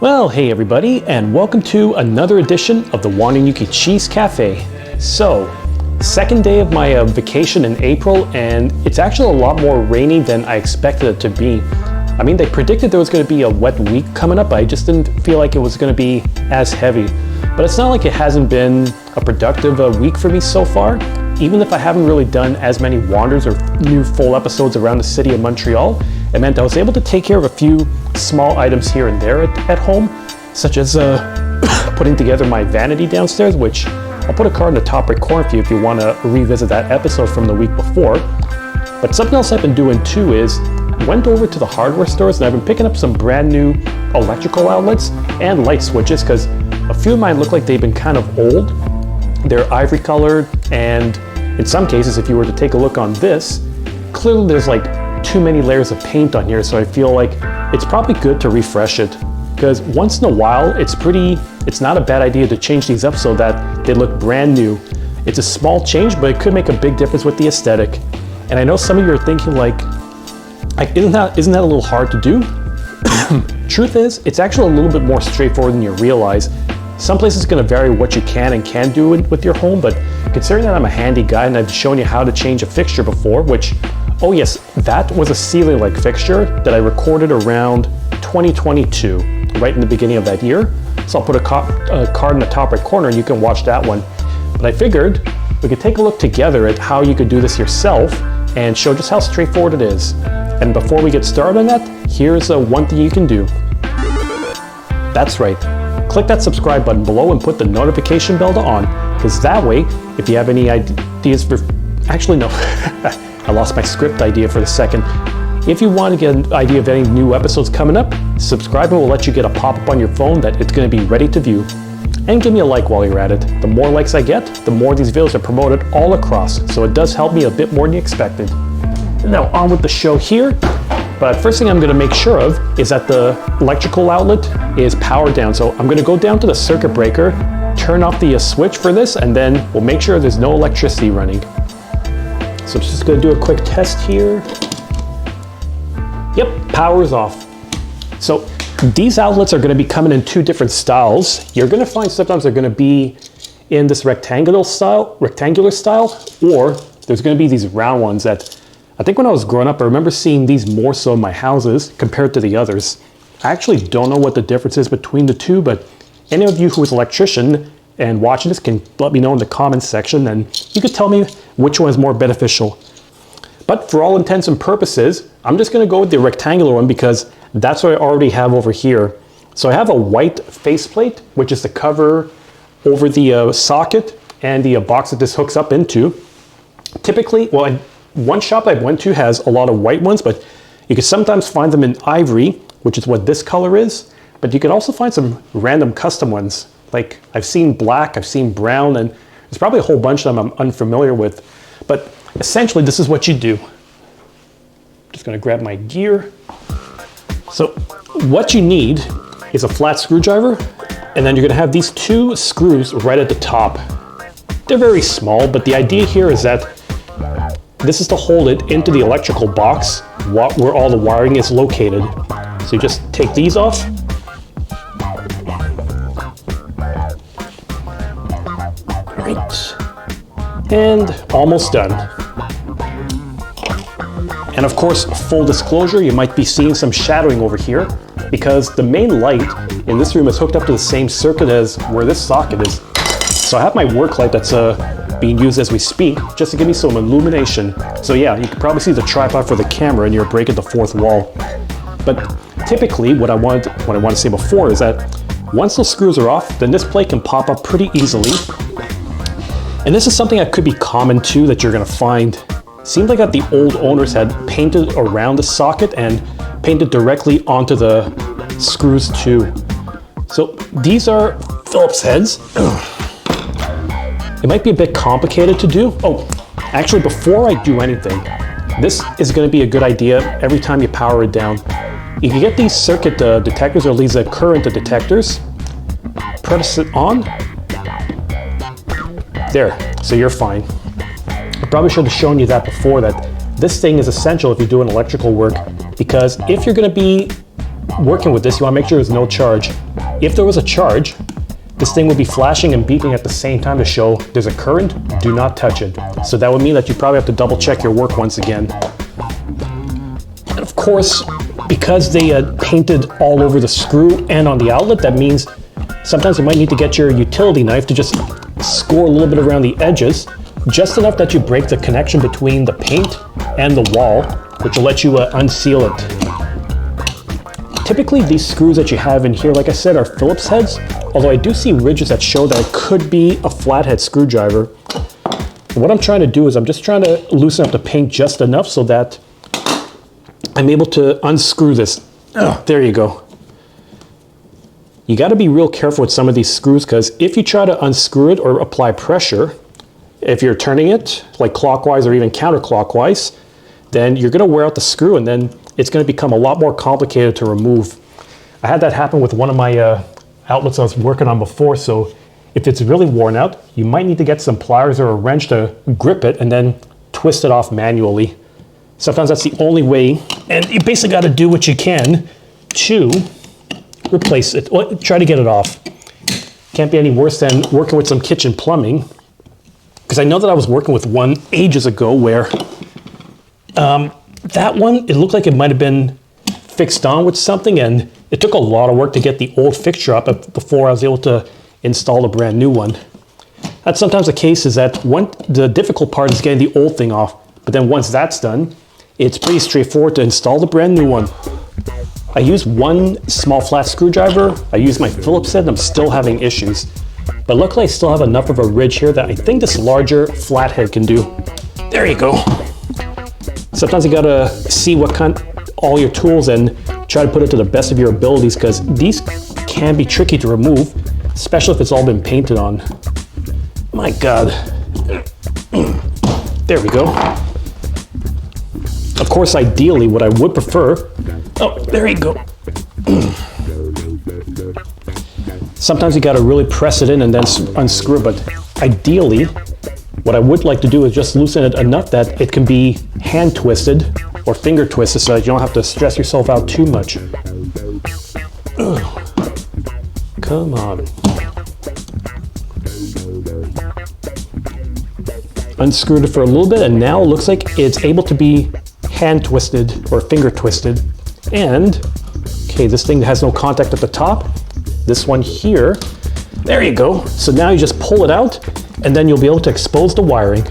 Well, hey everybody, and welcome to another edition of the Wananyuki Cheese Cafe. So, second day of my vacation in April, and it's actually a lot more rainy than I expected it to be. I mean, they predicted there was going to be a wet week coming up, but I just didn't feel like it was going to be as heavy. But it's not like it hasn't been a productive week for me so far. Even if I haven't really done as many wanders or new full episodes around the city of Montreal, it meant I was able to take care of a few small items here and there at home, such as putting together my vanity downstairs, which I'll put a card in the top right corner for you if you want to revisit that episode from the week before. But something else I've been doing too is went over to the hardware stores and I've been picking up some brand new electrical outlets and light switches because a few of mine look like they've been kind of old. They're ivory colored, and in some cases, if you were to take a look on this, clearly there's like too many layers of paint on here, so I feel like it's probably good to refresh it. Because once in a while, it's not a bad idea to change these up so that they look brand new. It's a small change, but it could make a big difference with the aesthetic. And I know some of you are thinking like isn't that a little hard to do? Truth is, it's actually a little bit more straightforward than you realize. Some places it's going to vary what you can and can't do with your home, but considering that I'm a handy guy and I've shown you how to change a fixture before, which, oh yes, that was a ceiling light fixture that I recorded around 2022, right in the beginning of that year. So I'll put a card in the top right corner and you can watch that one. But I figured we could take a look together at how you could do this yourself and show just how straightforward it is. And before we get started on that, here's one thing you can do. That's right. Click that subscribe button below and put the notification bell on, because that way, if you have any ideas for... Actually, no. I lost my script idea for the second. If you want to get an idea of any new episodes coming up, subscribing will let you get a pop-up on your phone that it's going to be ready to view. And give me a like while you're at it. The more likes I get, the more these videos are promoted all across, so it does help me a bit more than you expected. Now, on with the show here. But first thing I'm going to make sure of is that the electrical outlet is powered down. So I'm going to go down to the circuit breaker, turn off the switch for this, and then we'll make sure there's no electricity running. So I'm just going to do a quick test here. Yep, power's off. So these outlets are going to be coming in two different styles. You're going to find sometimes they're going to be in this rectangular style, or there's going to be these round ones that I think when I was growing up, I remember seeing these more so in my houses compared to the others. I actually don't know what the difference is between the two, but any of you who is an electrician and watching this can let me know in the comments section, and you could tell me which one is more beneficial. But for all intents and purposes, I'm just going to go with the rectangular one because that's what I already have over here. So I have a white faceplate, which is the cover over the socket and the box that this hooks up into. Typically, well, one shop I went to has a lot of white ones, but you can sometimes find them in ivory, which is what this color is. But you can also find some random custom ones. Like I've seen black, I've seen brown, and there's probably a whole bunch of them I'm unfamiliar with. But essentially, this is what you do. Just gonna grab my gear. So what you need is a flat screwdriver, and then you're gonna have these two screws right at the top. They're very small, but the idea here is that this is to hold it into the electrical box where all the wiring is located. So you just take these off. Right. And almost done. And of course, full disclosure, you might be seeing some shadowing over here because the main light in this room is hooked up to the same circuit as where this socket is. So I have my work light that's being used as we speak, just to give me some illumination. So yeah, you can probably see the tripod for the camera and you're breaking the fourth wall. But typically, what I wanted to say before is that once those screws are off, then this plate can pop up pretty easily. And this is something that could be common too that you're gonna find. Seems like that the old owners had painted around the socket and painted directly onto the screws too. So these are Phillips heads. It might be a bit complicated to do. Oh, actually, before I do anything, this is going to be a good idea every time you power it down. If you get these circuit detectors or these current detectors, press it on. There, so you're fine. I probably should have shown you that before, that this thing is essential if you're doing electrical work, because if you're going to be working with this, you want to make sure there's no charge. if there was a charge, this thing would be flashing and beeping at the same time to show there's a current, do not touch it. So that would mean that you probably have to double check your work once again. And of course, because they painted all over the screw and on the outlet, that means sometimes you might need to get your utility knife to just score a little bit around the edges, just enough that you break the connection between the paint and the wall, which will let you unseal it. Typically, these screws that you have in here, like I said, are Phillips heads, although I do see ridges that show that it could be a flathead screwdriver. What I'm trying to do is I'm just trying to loosen up the paint just enough so that I'm able to unscrew this. Oh, there you go. You got to be real careful with some of these screws, because if you try to unscrew it or apply pressure, if you're turning it like clockwise or even counterclockwise, then you're going to wear out the screw, and then it's going to become a lot more complicated to remove. I had that happen with one of my outlets I was working on before, so if it's really worn out, you might need to get some pliers or a wrench to grip it and then twist it off manually. Sometimes that's the only way, and you basically got to do what you can to replace it. Well, try to get it off. Can't be any worse than working with some kitchen plumbing, because I know that I was working with one ages ago where that one, it looked like it might have been fixed on with something, and it took a lot of work to get the old fixture up before I was able to install a brand new one. That's sometimes the case, is that the difficult part is getting the old thing off, but then once that's done, it's pretty straightforward to install the brand new one. I use one small flat screwdriver, I use my Phillips head, and I'm still having issues. But luckily I still have enough of a ridge here that I think this larger flathead can do. There you go. Sometimes you gotta see all your tools and try to put it to the best of your abilities, because these can be tricky to remove, especially if it's all been painted on. My God. There we go. Of course, ideally, what I would prefer, oh, there you go. Sometimes you gotta really press it in and then unscrew it, but ideally, what I would like to do is just loosen it enough that it can be hand twisted or finger twisted, so that you don't have to stress yourself out too much. Ugh. Come on. Unscrewed it for a little bit, and now it looks like it's able to be hand twisted or finger twisted. And, okay, this thing has no contact at the top. This one here, there you go. So now you just pull it out, and then you'll be able to expose the wiring.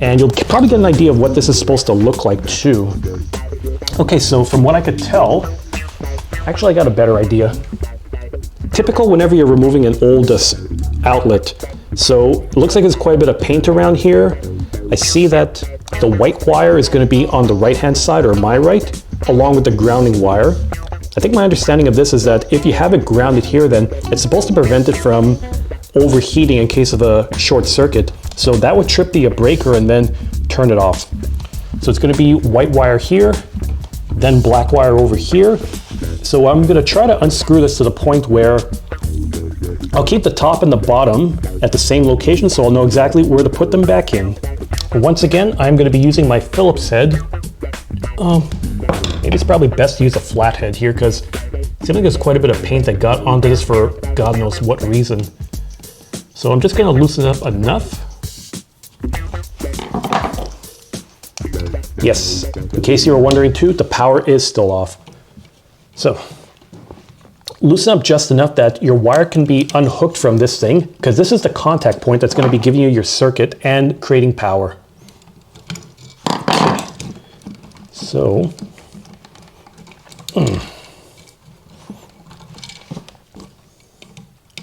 And you'll probably get an idea of what this is supposed to look like too. Okay, so from what I could tell, actually I got a better idea. Typical whenever you're removing an old outlet. So it looks like there's quite a bit of paint around here. I see that the white wire is going to be on the right-hand side, or my right, along with the grounding wire. I think my understanding of this is that if you have it grounded here, then it's supposed to prevent it from overheating in case of a short circuit. So that would trip the breaker and then turn it off. So it's going to be white wire here, then black wire over here. So I'm going to try to unscrew this to the point where I'll keep the top and the bottom at the same location, so I'll know exactly where to put them back in. Once again, I'm going to be using my Phillips head. Maybe it's probably best to use a flathead here, because it seems like there's quite a bit of paint that got onto this for God knows what reason. So I'm just going to loosen it up enough. Yes, in case you were wondering too, the power is still off. So loosen up just enough that your wire can be unhooked from this thing, because this is the contact point that's going to be giving you your circuit and creating power. Okay. So,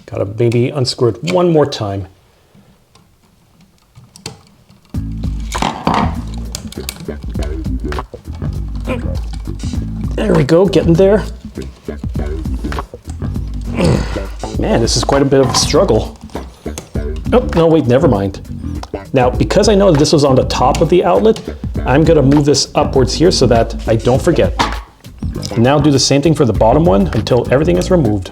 gotta maybe unscrew it one more time. There we go, getting there. Man, this is quite a bit of a struggle. Oh, no, wait, never mind. Now, because I know that this was on the top of the outlet, I'm gonna move this upwards here so that I don't forget. Now do the same thing for the bottom one until everything is removed.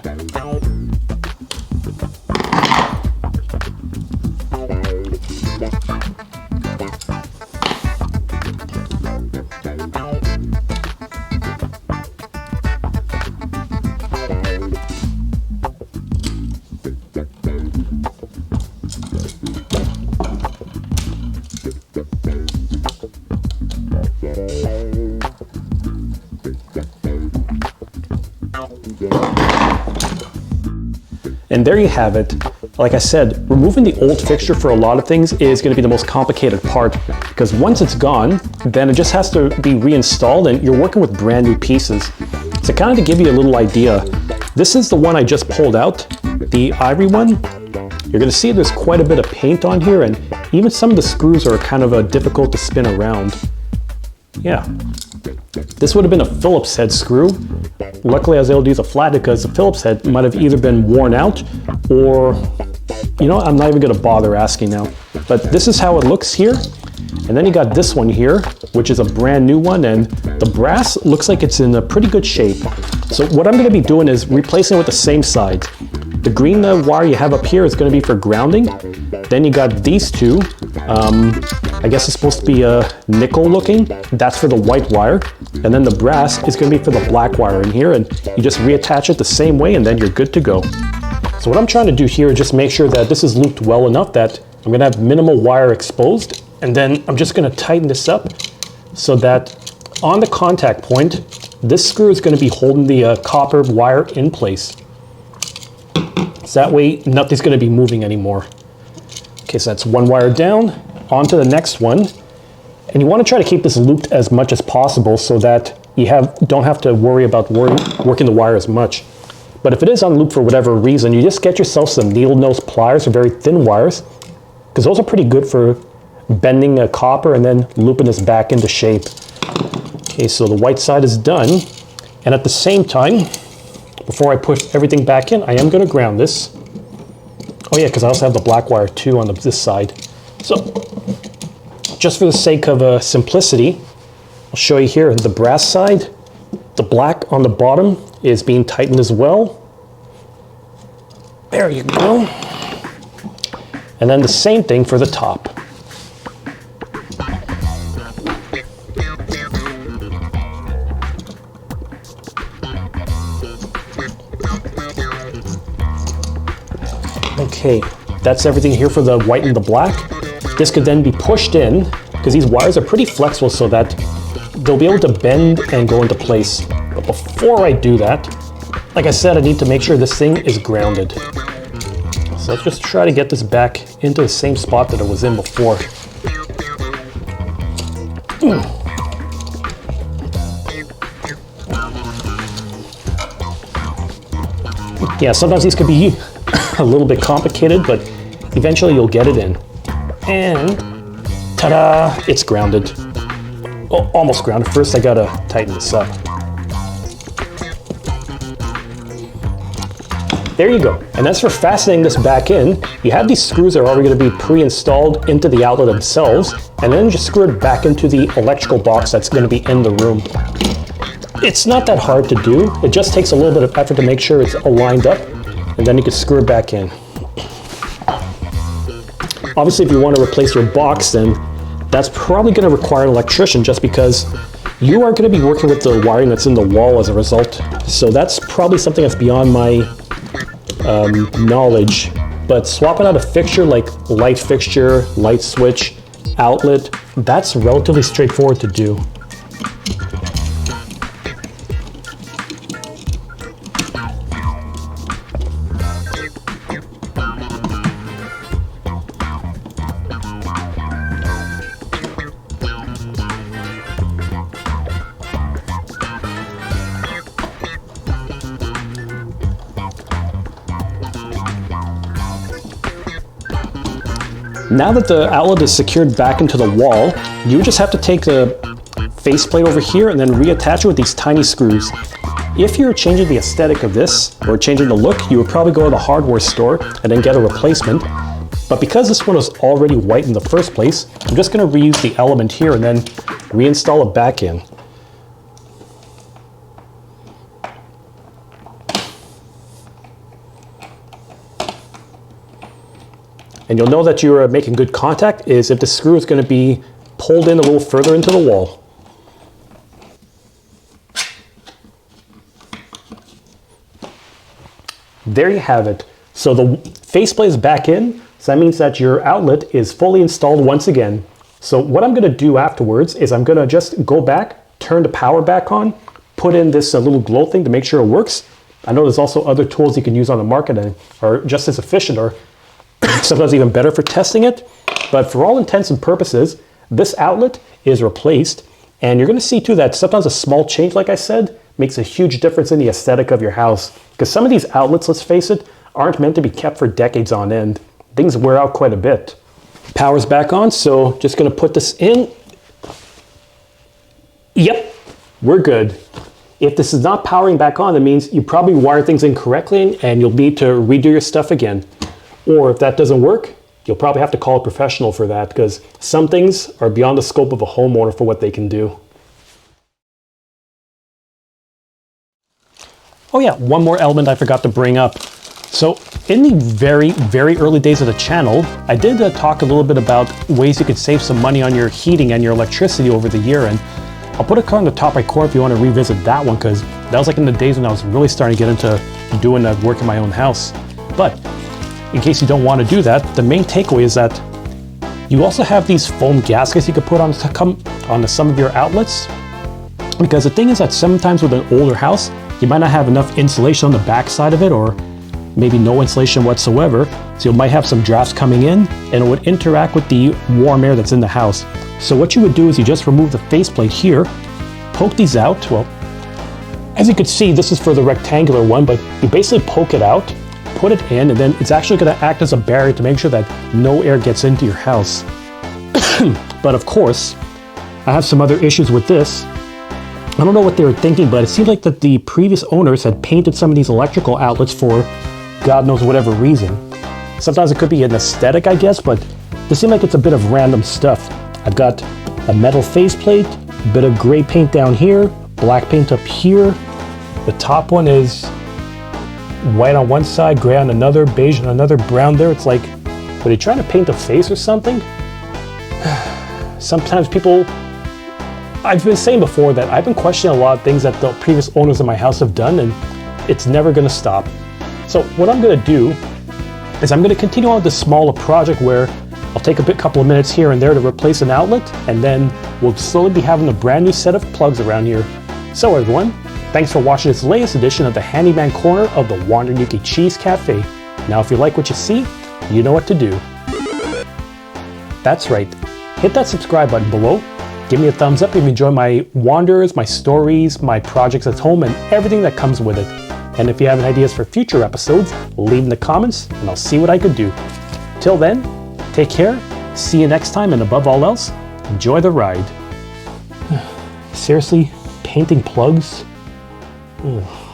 And there you have it. Like I said, removing the old fixture for a lot of things is going to be the most complicated part, because once it's gone, then it just has to be reinstalled and you're working with brand new pieces. So kind of to give you a little idea, this is the one I just pulled out, the ivory one. You're going to see there's quite a bit of paint on here, and even some of the screws are kind of difficult to spin around. Yeah. This would have been a Phillips head screw. Luckily I was able to use a flathead because the Phillips head might have either been worn out or, you know, I'm not even going to bother asking now. But this is how it looks here. And then you got this one here, which is a brand new one, and the brass looks like it's in a pretty good shape. So what I'm going to be doing is replacing it with the same side. The green wire you have up here is going to be for grounding. Then you got these two. I guess it's supposed to be nickel looking. That's for the white wire. And then the brass is going to be for the black wire in here. And you just reattach it the same way and then you're good to go. So what I'm trying to do here is just make sure that this is looped well enough that I'm going to have minimal wire exposed. And then I'm just going to tighten this up so that on the contact point, this screw is going to be holding the copper wire in place. So that way nothing's going to be moving anymore. Okay, so that's one wire down, on to the next one. And you want to try to keep this looped as much as possible so that you don't have to worry about working the wire as much. But if it is unlooped for whatever reason, you just get yourself some needle nose pliers or very thin wires, because those are pretty good for bending a copper and then looping this back into shape. Okay, so the white side is done. And at the same time, before I push everything back in, I am going to ground this. Oh yeah, because I also have the black wire too on this side. So, just for the sake of simplicity, I'll show you here the brass side. The black on the bottom is being tightened as well. There you go. And then the same thing for the top. Okay, that's everything here for the white and the black. This could then be pushed in, because these wires are pretty flexible so that they'll be able to bend and go into place. But before I do that, like I said, I need to make sure this thing is grounded. So let's just try to get this back into the same spot that it was in before. Yeah, sometimes these could be a little bit complicated, but eventually you'll get it in. And ta-da, it's grounded. Oh, almost grounded. First I gotta tighten this up. There you go. And as for fastening this back in, you have these screws that are already going to be pre-installed into the outlet themselves, and then just screw it back into the electrical box that's going to be in the room. It's not that hard to do. It just takes a little bit of effort to make sure it's aligned up, and then you can screw it back in. Obviously, if you want to replace your box, then that's probably going to require an electrician, just because you are going to be working with the wiring that's in the wall as a result. So that's probably something that's beyond my knowledge. But swapping out a fixture like light fixture, light switch, outlet, that's relatively straightforward to do. Now that the outlet is secured back into the wall, you just have to take the faceplate over here and then reattach it with these tiny screws. If you're changing the aesthetic of this, or changing the look, you would probably go to the hardware store and then get a replacement. But because this one was already white in the first place, I'm just going to reuse the element here and then reinstall it back in. And you'll know that you're making good contact is if the screw is going to be pulled in a little further into the wall. There you have it. So the faceplate is back in, so that means that your outlet is fully installed once again. So what I'm gonna do afterwards is I'm gonna just go back, turn the power back on, put in this little glow thing to make sure it works. I know there's also other tools you can use on the market and are just as efficient or sometimes even better for testing it. But for all intents and purposes, this outlet is replaced. And you're gonna see too that sometimes a small change, like I said, makes a huge difference in the aesthetic of your house. Because some of these outlets, let's face it, aren't meant to be kept for decades on end. Things wear out quite a bit. Power's back on, so just gonna put this in. Yep, we're good. If this is not powering back on, that means you probably wired things incorrectly and you'll need to redo your stuff again. Or if that doesn't work, you'll probably have to call a professional for that because some things are beyond the scope of a homeowner for what they can do. Oh yeah, one more element I forgot to bring up. So in the very, very early days of the channel, I did talk a little bit about ways you could save some money on your heating and your electricity over the year. And I'll put a card on the top right corner if you want to revisit that one, because that was like in the days when I was really starting to get into doing work in my own house. But in case you don't want to do that, the main takeaway is that you also have these foam gaskets you could put on some of your outlets. Because the thing is that sometimes with an older house, you might not have enough insulation on the back side of it, or maybe no insulation whatsoever. So you might have some drafts coming in and it would interact with the warm air that's in the house. So what you would do is you just remove the faceplate here, poke these out. Well, as you can see, this is for the rectangular one, but you basically poke it out, put it in, and then it's actually going to act as a barrier to make sure that no air gets into your house. But of course, I have some other issues with this. I don't know what they were thinking, but it seemed like that the previous owners had painted some of these electrical outlets for God knows whatever reason. Sometimes it could be an aesthetic, I guess, but this seems like it's a bit of random stuff. I've got a metal faceplate, a bit of gray paint down here, black paint up here. The top one is white on one side, gray on another, beige on another, brown there. It's like, are they trying to paint a face or something? Sometimes people, I've been saying before that I've been questioning a lot of things that the previous owners of my house have done, and it's never gonna stop. So what I'm gonna do is I'm gonna continue on with this smaller project where I'll take a couple of minutes here and there to replace an outlet, and then we'll slowly be having a brand new set of plugs around here. So everyone, thanks for watching this latest edition of the Handyman Corner of the Wandering Yuki Cheese Cafe. Now if you like what you see, you know what to do. That's right, hit that subscribe button below, give me a thumbs up if you enjoy my wanders, my stories, my projects at home, and everything that comes with it. And if you have any ideas for future episodes, leave in the comments and I'll see what I could do. Till then, take care, see you next time, and above all else, enjoy the ride. Seriously, painting plugs? Ugh.